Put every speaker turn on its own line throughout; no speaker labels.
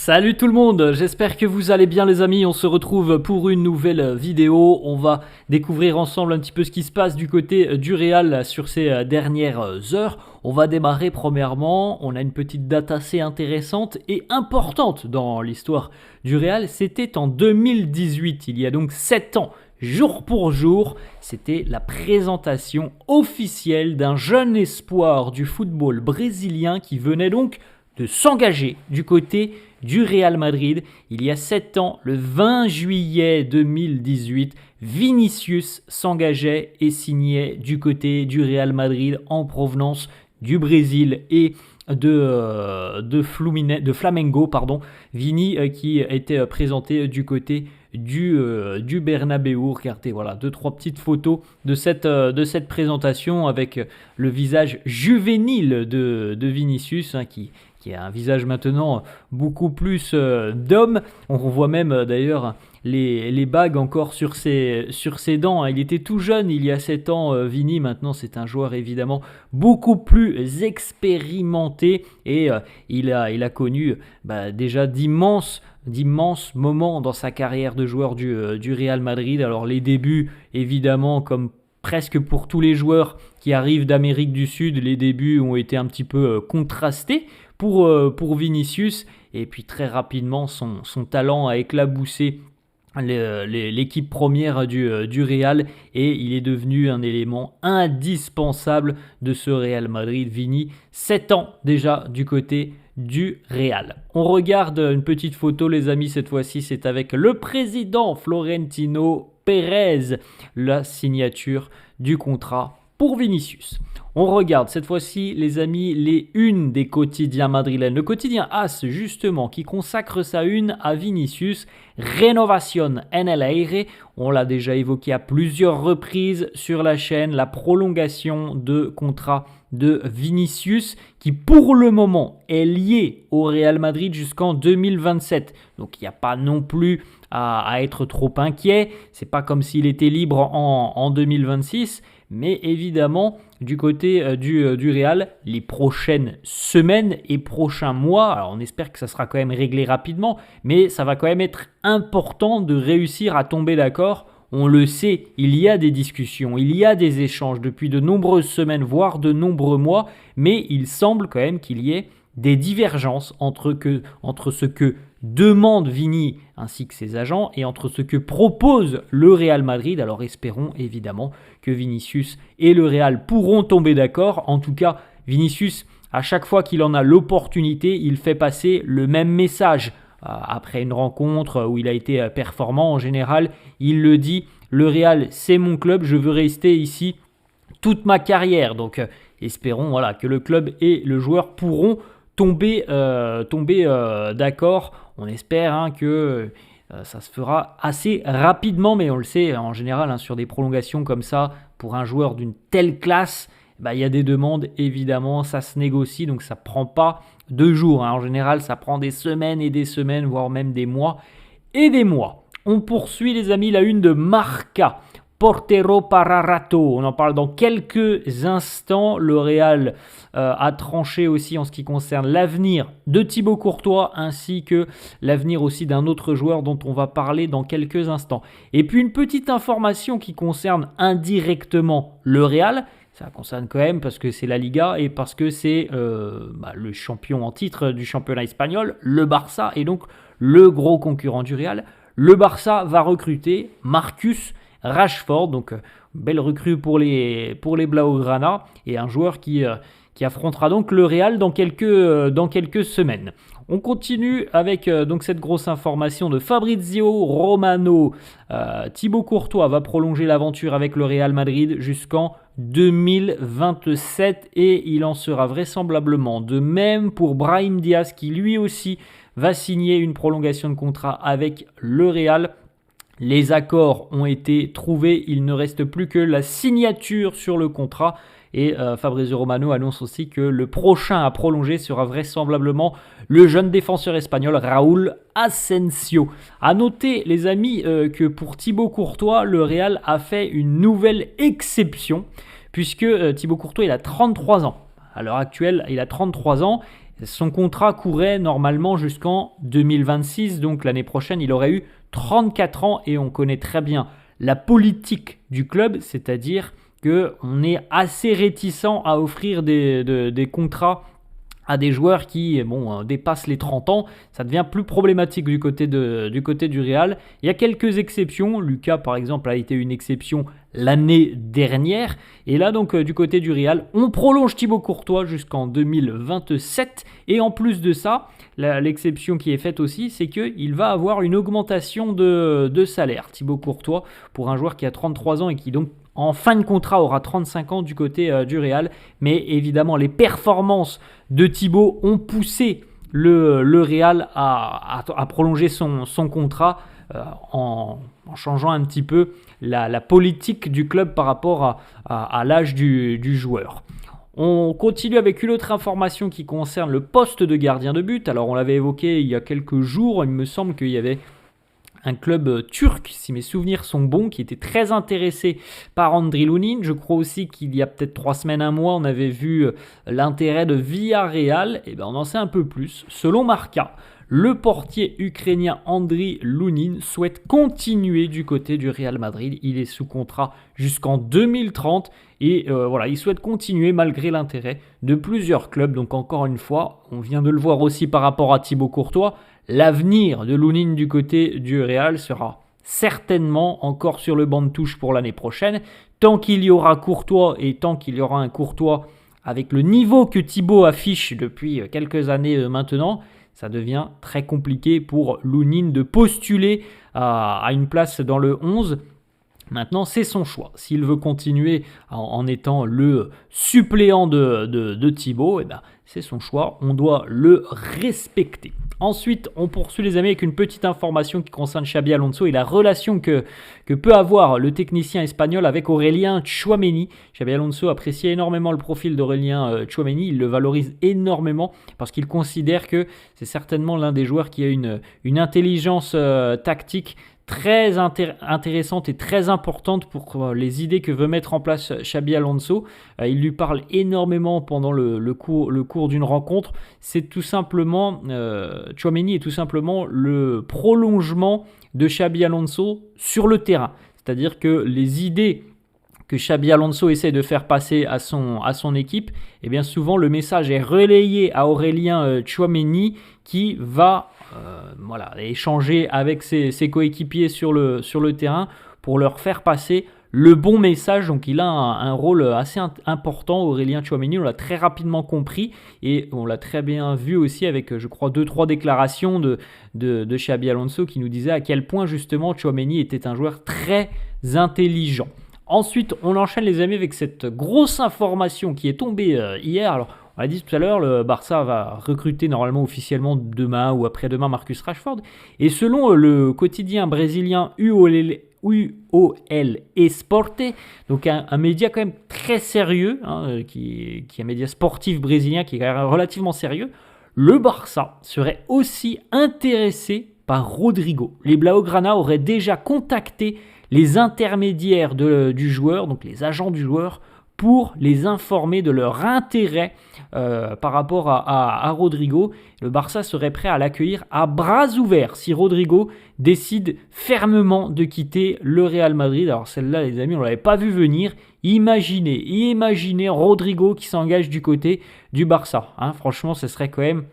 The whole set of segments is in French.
Salut tout le monde, j'espère que vous allez bien les amis, on se retrouve pour une nouvelle vidéo. On va découvrir ensemble un petit peu ce qui se passe du côté du Real sur ces dernières heures. On va démarrer premièrement, on a une petite date assez intéressante et importante dans l'histoire du Real. C'était en 2018, il y a donc 7 ans. Jour pour jour, c'était la présentation officielle d'un jeune espoir du football brésilien qui venait donc de s'engager du côté du Real Madrid. Il y a 7 ans, le 20 juillet 2018, Vinicius s'engageait et signait du côté du Real Madrid en provenance du Brésil et de Flamengo, Vini qui était présenté du côté du Bernabéu. Regardez, voilà, 2-3 petites photos de cette présentation avec le visage juvénile de Vinicius qui a un visage maintenant beaucoup plus d'homme. On voit même d'ailleurs les bagues encore sur ses dents. Il était tout jeune il y a 7 ans, Vini. Maintenant, c'est un joueur évidemment beaucoup plus expérimenté et il a connu déjà d'immenses moments dans sa carrière de joueur du Real Madrid. Alors les débuts, évidemment, comme presque pour tous les joueurs qui arrivent d'Amérique du Sud, les débuts ont été un petit peu contrastés pour Vinicius. Et puis très rapidement, son talent a éclaboussé l'équipe première du Real et il est devenu un élément indispensable de ce Real Madrid. Vini, 7 ans déjà du côté du Real. On regarde une petite photo les amis, cette fois-ci c'est avec le président Florentino Pérez, la signature du contrat pour Vinicius. On regarde cette fois-ci les amis les unes des quotidiens madrilènes. Le quotidien AS justement qui consacre sa une à Vinicius. Renovación en el aire, on l'a déjà évoqué à plusieurs reprises sur la chaîne, la prolongation de contrat de Vinicius qui pour le moment est lié au Real Madrid jusqu'en 2027. Donc il n'y a pas non plus à être trop inquiet, c'est pas comme s'il était libre en 2026. Mais évidemment, du côté du Real, les prochaines semaines et prochains mois, alors on espère que ça sera quand même réglé rapidement, mais ça va quand même être important de réussir à tomber d'accord. On le sait, il y a des discussions, il y a des échanges depuis de nombreuses semaines, voire de nombreux mois, mais il semble quand même qu'il y ait des divergences entre ce que demande Vini ainsi que ses agents et entre ce que propose le Real Madrid. Alors espérons évidemment que Vinicius et le Real pourront tomber d'accord. En tout cas, Vinicius, à chaque fois qu'il en a l'opportunité, il fait passer le même message. Après une rencontre où il a été performant en général, il le dit, le Real c'est mon club, je veux rester ici toute ma carrière. Donc espérons que le club et le joueur pourront tomber d'accord. On espère que ça se fera assez rapidement, mais on le sait en général sur des prolongations comme ça, pour un joueur d'une telle classe, il y a des demandes évidemment, ça se négocie, donc ça prend pas 2 jours. En général, ça prend des semaines et des semaines, voire même des mois et des mois. On poursuit les amis, la une de Marca. Portero para rato, on en parle dans quelques instants. Le Real a tranché aussi en ce qui concerne l'avenir de Thibaut Courtois ainsi que l'avenir aussi d'un autre joueur dont on va parler dans quelques instants. Et puis une petite information qui concerne indirectement le Real. Ça concerne quand même parce que c'est la Liga et parce que c'est le champion en titre du championnat espagnol, le Barça, et donc le gros concurrent du Real. Le Barça va recruter Marcus Rashford, donc belle recrue pour les Blaugrana et un joueur qui affrontera donc le Real dans quelques semaines. On continue avec donc cette grosse information de Fabrizio Romano. Thibaut Courtois va prolonger l'aventure avec le Real Madrid jusqu'en 2027 et il en sera vraisemblablement de même pour Brahim Diaz qui lui aussi va signer une prolongation de contrat avec le Real. Les accords ont été trouvés, il ne reste plus que la signature sur le contrat et Fabrizio Romano annonce aussi que le prochain à prolonger sera vraisemblablement le jeune défenseur espagnol Raúl Asensio. A noter les amis que pour Thibaut Courtois, le Real a fait une nouvelle exception puisque Thibaut Courtois il a 33 ans. À l'heure actuelle, il a 33 ans Son contrat courait normalement jusqu'en 2026, donc l'année prochaine, il aurait eu 34 ans et on connaît très bien la politique du club, c'est-à-dire qu'on est assez réticent à offrir des contrats à des joueurs qui dépassent les 30 ans. Ça devient plus problématique du côté du Real. Il y a quelques exceptions. Lucas, par exemple, a été une exception l'année dernière. Et là, donc, du côté du Real, on prolonge Thibaut Courtois jusqu'en 2027. Et en plus de ça, l'exception qui est faite aussi, c'est qu'il va avoir une augmentation de salaire. Thibaut Courtois, pour un joueur qui a 33 ans et qui donc en fin de contrat aura 35 ans du côté du Real, mais évidemment les performances de Thibaut ont poussé le Real à prolonger son contrat en changeant un petit peu la politique du club par rapport à l'âge du joueur. On continue avec une autre information qui concerne le poste de gardien de but. Alors on l'avait évoqué il y a quelques jours, il me semble qu'il y avait un club turc, si mes souvenirs sont bons, qui était très intéressé par Andriy Lunin. Je crois aussi qu'il y a peut-être 3 semaines, un mois, on avait vu l'intérêt de Villarreal. Et on en sait un peu plus. Selon Marca, le portier ukrainien Andriy Lunin souhaite continuer du côté du Real Madrid. Il est sous contrat jusqu'en 2030 et il souhaite continuer malgré l'intérêt de plusieurs clubs. Donc encore une fois, on vient de le voir aussi par rapport à Thibaut Courtois. L'avenir de Lunin du côté du Real sera certainement encore sur le banc de touche pour l'année prochaine. Tant qu'il y aura Courtois et tant qu'il y aura un Courtois avec le niveau que Thibaut affiche depuis quelques années maintenant, ça devient très compliqué pour Lunin de postuler à une place dans le 11. Maintenant, c'est son choix. S'il veut continuer en étant le suppléant de Thibaut, c'est son choix. On doit le respecter. Ensuite, on poursuit les amis avec une petite information qui concerne Xabi Alonso et la relation que peut avoir le technicien espagnol avec Aurélien Tchouaméni. Xabi Alonso apprécie énormément le profil d'Aurélien Tchouaméni, il le valorise énormément parce qu'il considère que c'est certainement l'un des joueurs qui a une intelligence tactique très intéressante et très importante pour les idées que veut mettre en place Xabi Alonso. Il lui parle énormément pendant le cours d'une rencontre. C'est tout simplement, Tchouaméni est tout simplement le prolongement de Xabi Alonso sur le terrain. C'est-à-dire que les idées que Xabi Alonso essaie de faire passer à son équipe, et bien souvent le message est relayé à Aurélien Tchouaméni qui va échanger avec ses coéquipiers sur le terrain pour leur faire passer le bon message. Donc il a un rôle assez important, Aurélien Tchouaméni, on l'a très rapidement compris et on l'a très bien vu aussi avec, je crois, 2-3 déclarations de Xabi Alonso qui nous disaient à quel point justement Tchouaméni était un joueur très intelligent. Ensuite, on enchaîne les amis avec cette grosse information qui est tombée hier. Alors, on l'a dit tout à l'heure, le Barça va recruter normalement officiellement demain ou après-demain Marcus Rashford. Et selon le quotidien brésilien UOL Esporte, donc un média quand même très sérieux, qui est un média sportif brésilien qui est quand même relativement sérieux, le Barça serait aussi intéressé par Rodrigo. Les Blaugrana auraient déjà contacté les intermédiaires du joueur, donc les agents du joueur, pour les informer de leur intérêt par rapport à Rodrigo. Le Barça serait prêt à l'accueillir à bras ouverts si Rodrigo décide fermement de quitter le Real Madrid. Alors celle-là, les amis, on ne l'avait pas vu venir. Imaginez Rodrigo qui s'engage du côté du Barça. Franchement, ce serait quand même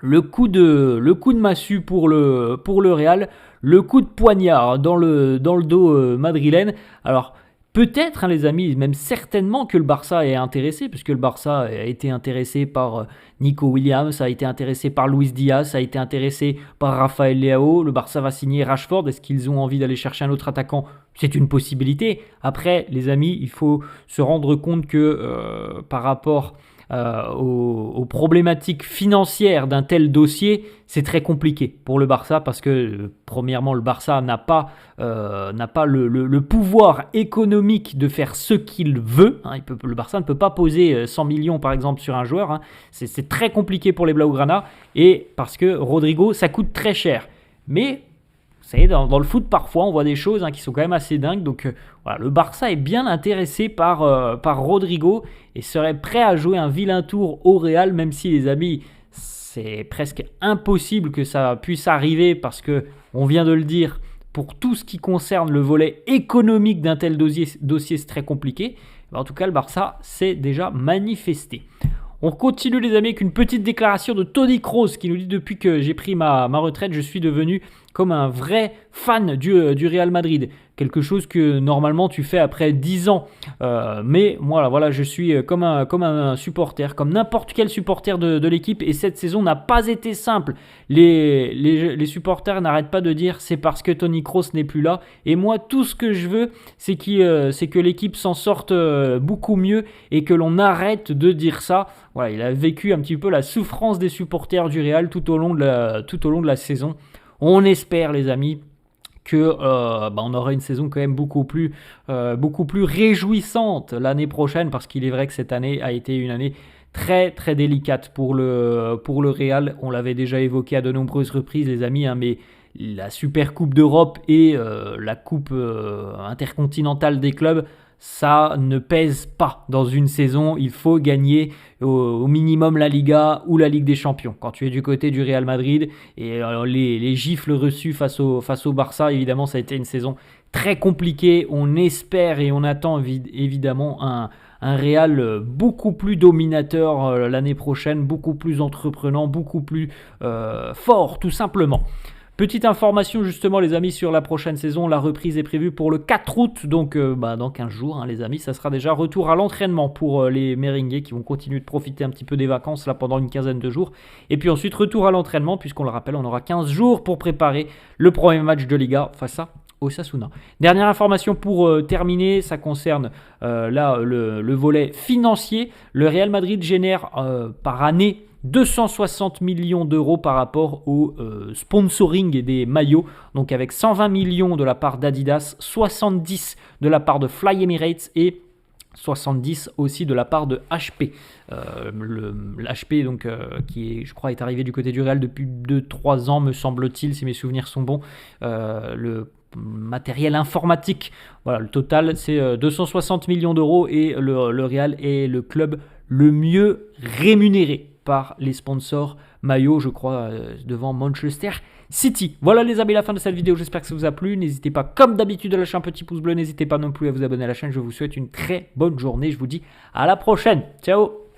le coup de massue pour le Real, le coup de poignard dans le dos madrilène. Alors peut-être, les amis, même certainement que le Barça est intéressé, puisque le Barça a été intéressé par Nico Williams, a été intéressé par Luis Diaz, a été intéressé par Rafael Leao. Le Barça va signer Rashford. Est-ce qu'ils ont envie d'aller chercher un autre attaquant ? C'est une possibilité. Après, les amis, il faut se rendre compte que par rapport aux problématiques financières d'un tel dossier, c'est très compliqué pour le Barça parce que premièrement le Barça n'a pas le pouvoir économique de faire ce qu'il veut. Le Barça ne peut pas poser 100 millions par exemple sur un joueur. C'est très compliqué pour les Blaugrana et parce que Rodrigo ça coûte très cher. Mais vous savez, dans le foot, parfois, on voit des choses qui sont quand même assez dingues. Donc, le Barça est bien intéressé par Rodrigo et serait prêt à jouer un vilain tour au Real, même si, les amis, C'est presque impossible que ça puisse arriver parce que, on vient de le dire, pour tout ce qui concerne le volet économique d'un tel dossier, c'est très compliqué. En tout cas, le Barça s'est déjà manifesté. On continue les amis avec une petite déclaration de Toni Kroos qui nous dit: depuis que j'ai pris ma retraite, je suis devenu comme un vrai fan du Real Madrid. Quelque chose que normalement tu fais après 10 ans. Mais voilà, je suis comme un supporter, comme n'importe quel supporter de l'équipe. Et cette saison n'a pas été simple. Les supporters n'arrêtent pas de dire c'est parce que Toni Kroos n'est plus là. Et moi, tout ce que je veux, c'est que l'équipe s'en sorte beaucoup mieux et que l'on arrête de dire ça. Voilà, il a vécu un petit peu la souffrance des supporters du Real tout au long de la saison. On espère, les amis, que on aura une saison quand même beaucoup plus réjouissante l'année prochaine, parce qu'il est vrai que cette année a été une année très très délicate pour le Real. On l'avait déjà évoqué à de nombreuses reprises, les amis, mais la Super Coupe d'Europe et la Coupe intercontinentale des clubs, ça ne pèse pas dans une saison. Il faut gagner au minimum la Liga ou la Ligue des Champions. Quand tu es du côté du Real Madrid, et les gifles reçues face au Barça, évidemment, ça a été une saison très compliquée. On espère et on attend évidemment un Real beaucoup plus dominateur l'année prochaine, beaucoup plus entreprenant, beaucoup plus fort, tout simplement. Petite information justement, les amis, sur la prochaine saison. La reprise est prévue pour le 4 août, donc dans 15 jours, les amis. Ça sera déjà retour à l'entraînement pour les Merengues qui vont continuer de profiter un petit peu des vacances là pendant une quinzaine de jours. Et puis ensuite, retour à l'entraînement, puisqu'on le rappelle, on aura 15 jours pour préparer le premier match de Liga face à Osasuna. Dernière information pour terminer, ça concerne le volet financier. Le Real Madrid génère par année 260 millions d'euros par rapport au sponsoring des maillots, donc avec 120 millions de la part d'Adidas, 70 de la part de Fly Emirates et 70 aussi de la part de HP. L'HP donc qui je crois est arrivé du côté du Real depuis 2-3 ans me semble-t-il, si mes souvenirs sont bons. Le matériel informatique, voilà, le total c'est 260 millions d'euros et le Real est le club le mieux rémunéré par les sponsors maillots, je crois, devant Manchester City. Voilà les amis, la fin de cette vidéo, j'espère que ça vous a plu. N'hésitez pas comme d'habitude à lâcher un petit pouce bleu, n'hésitez pas non plus à vous abonner à la chaîne. Je vous souhaite une très bonne journée, je vous dis à la prochaine, ciao.